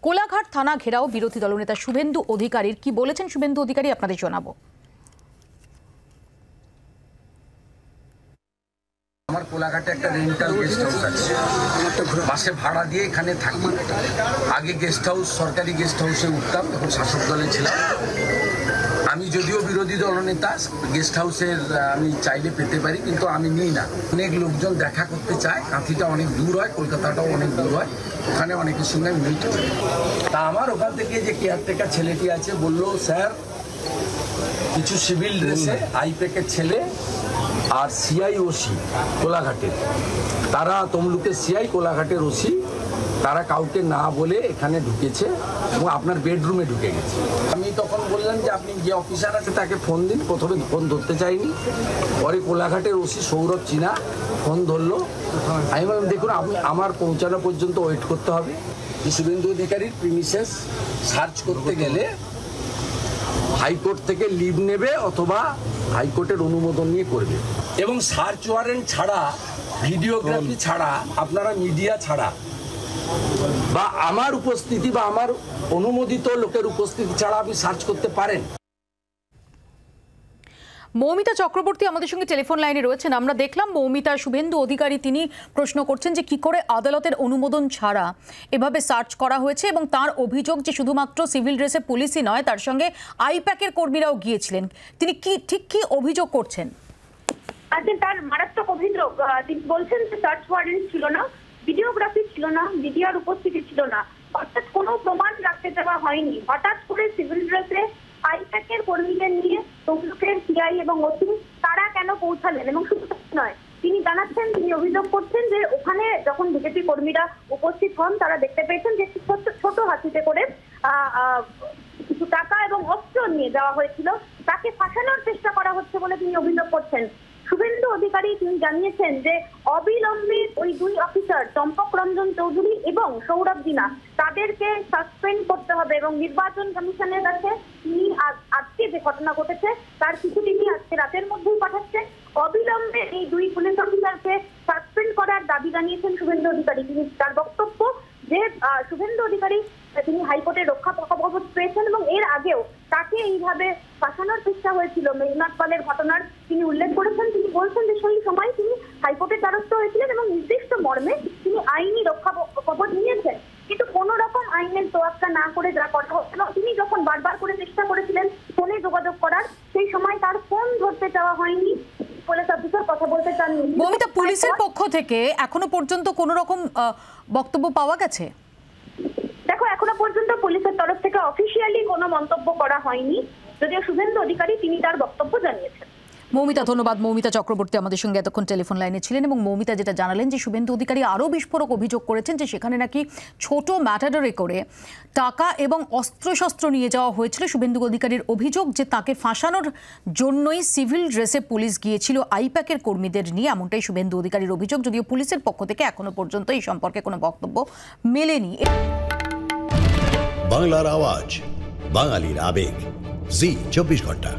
কোলাঘাট থানা ঘেরাও বিরোধী দলনেতা শুভেন্দু অধিকারীর। কি বলেছেন শুভেন্দু অধিকারী আপনাদের জানাবো। আমার কোলাঘাটে একটা রেন্টাল গেস্ট হাউস আছে, মাসে ভাড়া দিয়ে এখানে থাকি। আগে গেস্ট হাউস, সরকারি গেস্ট হাউসে উঠতাম, তখন শাসক দলে ছিলাম। আমি যদিও বিরোধী দলনেতা, গেস্ট হাউসের আমি চাইলে পেতে পারি, কিন্তু আমি নিই না। অনেক লোকজন দেখা করতে চায়, কাঁথিটা অনেক দূর হয়, কলকাতাটাও অনেক দূর হয়, ওখানে অনেকের সঙ্গে আমি মিট করি। তা আমার ওখান থেকে যে কেয়ারটেকার ছেলেটি আছে বললো, স্যার কিছু সিভিল ড্রেসে আইপ্যাকের ছেলে আর সিআই ওসি কোলাঘাটের, তারা তমলুকের সিআই কোলাঘাটের ওসি, তারা কাউকে না বলে এখানে ঢুকেছে এবং আপনার বেডরুমে ঢুকে গেছে। আমি তখন বললাম যে আপনি যে অফিসার আছে তাকে ফোন দিন। প্রথমে ফোন ধরতে চাইনি, পরে কোলাঘাটের ওসি সৌরভ চিনা ফোন ধরলো। আমি বললাম দেখুন, আপনি আমার পৌঁছানো পর্যন্ত ওয়েট করতে হবে। শুভেন্দু অধিকারীর প্রিমিসেস সার্চ করতে গেলে হাইকোর্ট থেকে লিভ নেবে অথবা হাইকোর্টের অনুমোদন নিয়ে করবে, এবং সার্চ ওয়ারেন্ট ছাড়া, ভিডিওগ্রাফি ছাড়া, আপনারা মিডিয়া ছাড়া বা আমার উপস্থিতি বা আমার অনুমোদিত লোকের উপস্থিতি ছাড়া আপনি সার্চ করতে পারেন। মৌমিতা চক্রবর্তী আমাদের সঙ্গে টেলিফোন লাইনে রয়েছেন। আমরা দেখলাম মৌমিতা, শুভেন্দু অধিকারী তিনি প্রশ্ন করছেন যে কি করে আদালতের অনুমোদন ছাড়া এভাবে সার্চ করা হয়েছে, এবং তার অভিযোগ যে শুধুমাত্র সিভিল ড্রেসে পুলিশই নয়, তার সঙ্গে আইপ্যাকের কর্মীরাও গিয়েছিলেন। তিনি কি অভিযোগ করছেন? তার মারাত্মক অভিযোগ, তিনি বলছেন যে সার্চ ওয়ারেন্ট ছিল না, ভিডিওগ্রাফি ছিল না, মিডিয়ার উপস্থিতি ছিল না, অর্থাৎ কোনো প্রমাণ রাখতে দেওয়া হয়নি। হঠাৎ করে সিভিল ড্রেসে আইপ্যাকের কর্মীদের নিয়ে তমলুকের সিআই এবং ওসি তারা কেন পৌঁছালেন? এবং শুধু নয়, তিনি জানাচ্ছেন, তিনি অভিযোগ করছেন যে ওখানে যখন বিজেপি কর্মীরা উপস্থিত হন, তারা দেখতে পেয়েছেন যে ছোট হাতিতে করে কিছু টাকা এবং অস্ত্র নিয়ে যাওয়া হয়েছিল। তাকে ফাঁসানোর চেষ্টা করা হচ্ছে বলে তিনি অভিযোগ করছেন। শুভেন্দু অধিকারী তিনি জানিয়েছেন যে অবিলম্বে ওই দুই অফিসার চম্পক রঞ্জন চৌধুরী এবং সৌরভ জিনা তাদেরকে সাসপেন্ড করতে হবে, এবং নির্বাচন কমিশনের কাছে তিনি আজকে যে ঘটনা ঘটেছে তার সিসিটিভি আজকে রাতের মধ্যেই পাঠাচ্ছেন। অবিলম্বে এই দুই পুলিশ অফিসারকে সাসপেন্ড করার দাবি জানিয়েছেন শুভেন্দু অধিকারী। তিনি তার বক্তব্য যে শুভেন্দু অধিকারী তিনি হাইকোর্টের রক্ষা কবচ পেয়েছেন, এবং এর আগেও তাকে এইভাবে ফাঁসানোর চেষ্টা হয়েছিল মেঘনাথ পালের ঘটনার তিনি উল্লেখ করেছেন। তিনি বলছেন যে সেই সময় তিনি হাইকোর্টের দ্বারস্থ হয়েছিলেন এবং নির্দিষ্ট মর্মে তিনি আইনি রক্ষা কবচ নিয়েছেন, কিন্তু কোন রকম আইনের তোয়াক্কা না করে যা করা হচ্ছিল। তিনি যখন বারবার করে চেষ্টা করেছিলেন ফোনে যোগাযোগ করার, সেই সময় তার ফোন ধরতে চাওয়া হয়নি, পুলিশ অফিসার কথা বলতে চাননি। মৌমিতা, পুলিশের পক্ষ থেকে এখনো পর্যন্ত কোন রকম বক্তব্য পাওয়া গেছে? দেখো, এখনো পর্যন্ত পুলিশের তরফ থেকে অফিসিয়ালি কোনো মন্তব্য করা হয়নি, যদিও শুভেন্দু অধিকারী তিনি তার বক্তব্য জানিয়েছেন। মৌমিতা, ধন্যবাদ। মৌমিতা চক্রবর্তী আমাদের সঙ্গে এতক্ষণ টেলিফোন লাইনে ছিলেন, এবং মৌমিতা যেটা জানালেন যে শুভেন্দু অধিকারী আরও বিস্ফোরক অভিযোগ করেছেন যে সেখানে নাকি ছোট ম্যাটাডোরে করে টাকা এবং অস্ত্রশস্ত্র নিয়ে যাওয়া হয়েছিল। শুভেন্দু অধিকারীর অভিযোগ যে তাকে ফাঁসানোর জন্যই সিভিল ড্রেসে পুলিশ গিয়েছিল আইপ্যাকের কর্মীদের নিয়ে, এমনটাই শুভেন্দু অধিকারীর অভিযোগ, যদিও পুলিশের পক্ষ থেকে এখনো পর্যন্ত এই সম্পর্কে কোনো বক্তব্য মেলেনি। বাংলার আওয়াজ, বাঙালির আবেগ, জি 24 ঘন্টা।